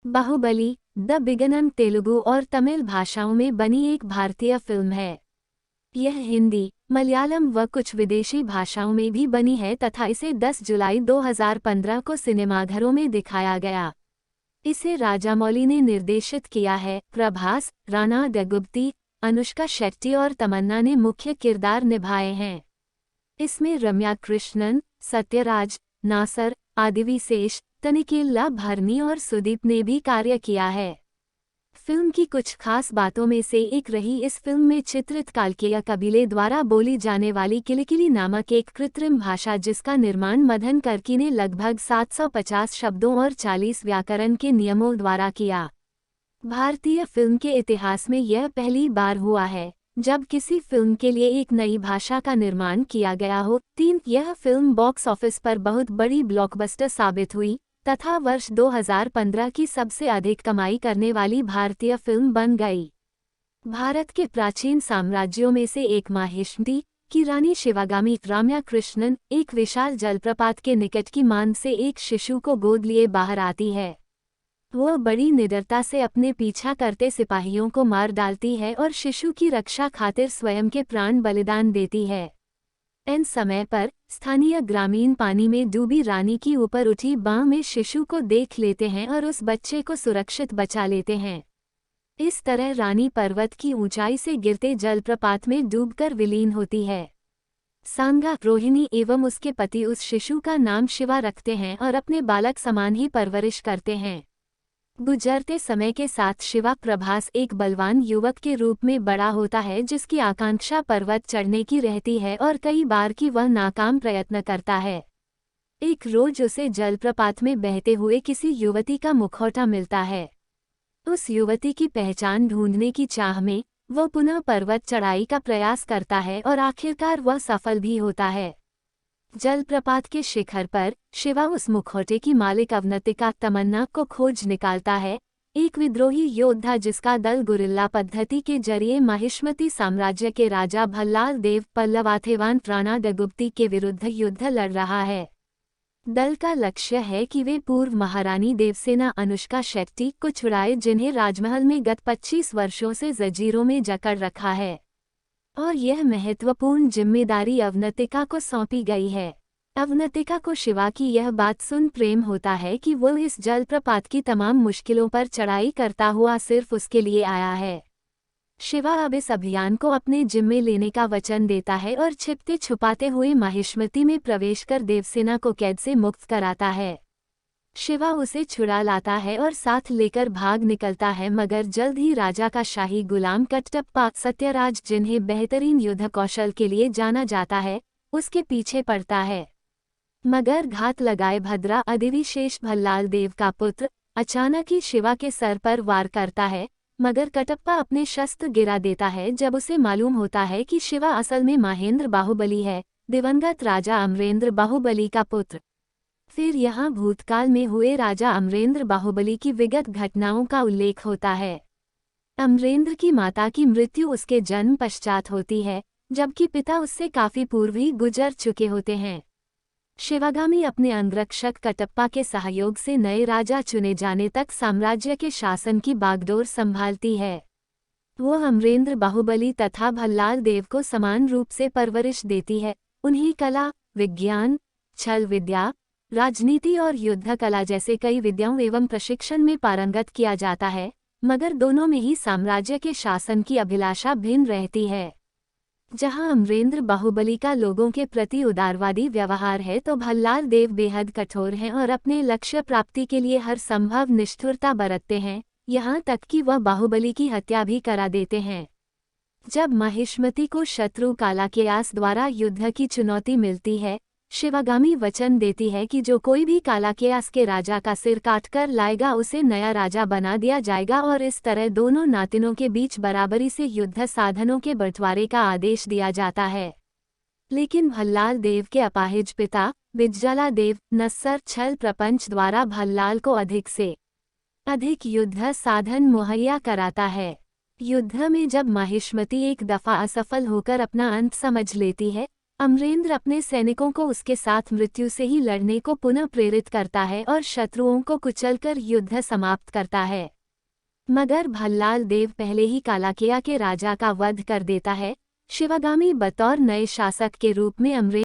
Baahubali the beginner Telugu और तमिल भाषाओं में बनी एक भारतीय फिल्म है। यह हिंदी, मलयालम व कुछ विदेशी भाषाओं में भी बनी है तथा इसे 10 जुलाई 2015 को सिनेमाघरों में दिखाया गया। इसे राजामौली ने निर्देशित किया है। प्रभास, राणा दग्गुबाती, अनुष्का शेट्टी और तमन्ना ने मुख्य किरदार निभाए हैं। इसमें रम्या कृष्णन, सत्यराज, नासर, आदिविशेष, तनिकेल्ला भरनी और सुदीप ने भी कार्य किया है। फिल्म की कुछ खास बातों में से एक रही इस फिल्म में चित्रित कालकेय कबीले द्वारा बोली जाने वाली किलिकिली नामक एक कृत्रिम भाषा जिसका निर्माण मदन कर्की ने लगभग 750 शब्दों और 40 व्याकरण के नियमों द्वारा किया। भारतीय फिल्म के इतिहास में यह पहली बार हुआ है जब किसी फिल्म के लिए एक नई भाषा का निर्माण किया गया हो। 3 यह फिल्म बॉक्स ऑफिस पर बहुत बड़ी ब्लॉकबस्टर साबित हुई तथा वर्ष 2015 की सबसे अधिक कमाई करने वाली भारतीय फिल्म बन गई। भारत के प्राचीन साम्राज्यों में से एक माहिष्मती की रानी शिवागामी रम्या कृष्णन एक विशाल जलप्रपात के निकट की मान से एक शिशु को गोद लिए बाहर आती है। वह बड़ी निडरता से अपने पीछा करते सिपाहियों को मार डालती है और शिशु की रक्षा खातिर स्वयं के प्राण बलिदान देती है। इन समय पर स्थानीय ग्रामीण पानी में डूबी रानी की ऊपर उठी बांह में शिशु को देख लेते हैं और उस बच्चे को सुरक्षित बचा लेते हैं। इस तरह रानी पर्वत की ऊंचाई से गिरते जलप्रपात में डूबकर विलीन होती है। सांगा रोहिणी एवं उसके पति उस शिशु का नाम शिवा रखते हैं और अपने बालक समान ही परवरिश करते हैं। गुजरते समय के साथ शिवा प्रभास एक बलवान युवक के रूप में बड़ा होता है जिसकी आकांक्षा पर्वत चढ़ने की रहती है और कई बार की वह नाकाम प्रयत्न करता है। एक रोज उसे जलप्रपात में बहते हुए किसी युवती का मुखौटा मिलता है। उस युवती की पहचान ढूंढने की चाह में वह पुनः पर्वत चढ़ाई का प्रयास करता है और आखिरकार वह सफल भी होता है। जलप्रपात के शिखर पर शिवा उस मुखौटे की मालिक अवंतिका तमन्ना को खोज निकालता है, एक विद्रोही योद्धा जिसका दल गुरिल्ला पद्धति के जरिए माहिष्मती साम्राज्य के राजा भल्लाल देव पल्लवाथेवान राणा दग्गुबाती के विरुद्ध युद्ध लड़ रहा है। दल का लक्ष्य है कि वे पूर्व महारानी देवसेना अनुष्का शेट्टी को छुड़ाए जिन्हें राजमहल में गत 25 वर्षों से जंजीरों में जकड़ रखा है और यह महत्वपूर्ण जिम्मेदारी अवंतिका को सौंपी गई है। अवंतिका को शिवा की यह बात सुन प्रेम होता है कि वो इस जलप्रपात की तमाम मुश्किलों पर चढ़ाई करता हुआ सिर्फ उसके लिए आया है। शिवा अब इस अभियान को अपने जिम्मे लेने का वचन देता है और छिपते छुपाते हुए माहिष्मती में प्रवेश कर देवसेना को कैद से मुक्त कराता है। शिवा उसे छुड़ा लाता है और साथ लेकर भाग निकलता है, मगर जल्द ही राजा का शाही गुलाम कटप्पा सत्यराज, जिन्हें बेहतरीन युद्ध कौशल के लिए जाना जाता है, उसके पीछे पड़ता है। मगर घात लगाए भद्रा आदिविशेष भल्लाल देव का पुत्र अचानक ही शिवा के सर पर वार करता है, मगर कटप्पा अपने शस्त्र गिरा देता है जब उसे मालूम होता है कि शिवा असल में महेंद्र बाहुबली है, दिवंगत राजा अमरेंद्र बाहुबली का पुत्र। फिर यहाँ भूतकाल में हुए राजा अमरेंद्र बाहुबली की विगत घटनाओं का उल्लेख होता है। अमरेंद्र की माता की मृत्यु उसके जन्म पश्चात होती है, जबकि पिता उससे काफी पूर्व ही गुजर चुके होते हैं। शिवागामी अपने अंगरक्षक कटप्पा के सहयोग से नए राजा चुने जाने तक साम्राज्य के शासन की बागडोर संभालती है। वह अमरेंद्र बाहुबली तथा भल्लाल देव को समान रूप से परवरिश देती है। उन्हें कला, विज्ञान, छल विद्या, राजनीति और युद्ध कला जैसे कई विद्याओं एवं प्रशिक्षण में पारंगत किया जाता है, मगर दोनों में ही साम्राज्य के शासन की अभिलाषा भिन्न रहती है। जहां अमरेंद्र बाहुबली का लोगों के प्रति उदारवादी व्यवहार है, तो भल्लाल देव बेहद कठोर हैं और अपने लक्ष्य प्राप्ति के लिए हर संभव निष्ठुरता बरतते हैं, यहाँ तक कि वह बाहुबली की हत्या भी करा देते हैं। जब माहिष्मती को शत्रु कालाकेयास द्वारा युद्ध की चुनौती मिलती है, शिवागामी वचन देती है कि जो कोई भी कालाकेयास के राजा का सिर काटकर लाएगा उसे नया राजा बना दिया जाएगा, और इस तरह दोनों नातिनों के बीच बराबरी से युद्ध साधनों के बंटवारे का आदेश दिया जाता है। लेकिन भल्लाल देव के अपाहिज पिता बिज्जला देव नस्सर छल प्रपंच द्वारा भल्लाल को अधिक से अधिक युद्ध साधन मुहैया कराता है। युद्ध में जब माहिष्मती एक दफा असफल होकर अपना अंत समझ लेती है, अमरेंद्र अपने सैनिकों को उसके साथ मृत्यु से ही लड़ने को पुनः प्रेरित करता है और शत्रुओं को कुचलकर युद्ध समाप्त करता है। मगर भल्लाल देव पहले ही कालाकिया के राजा का वध कर देता है। शिवागामी बतौर नए शासक के रूप में अमरेंद्र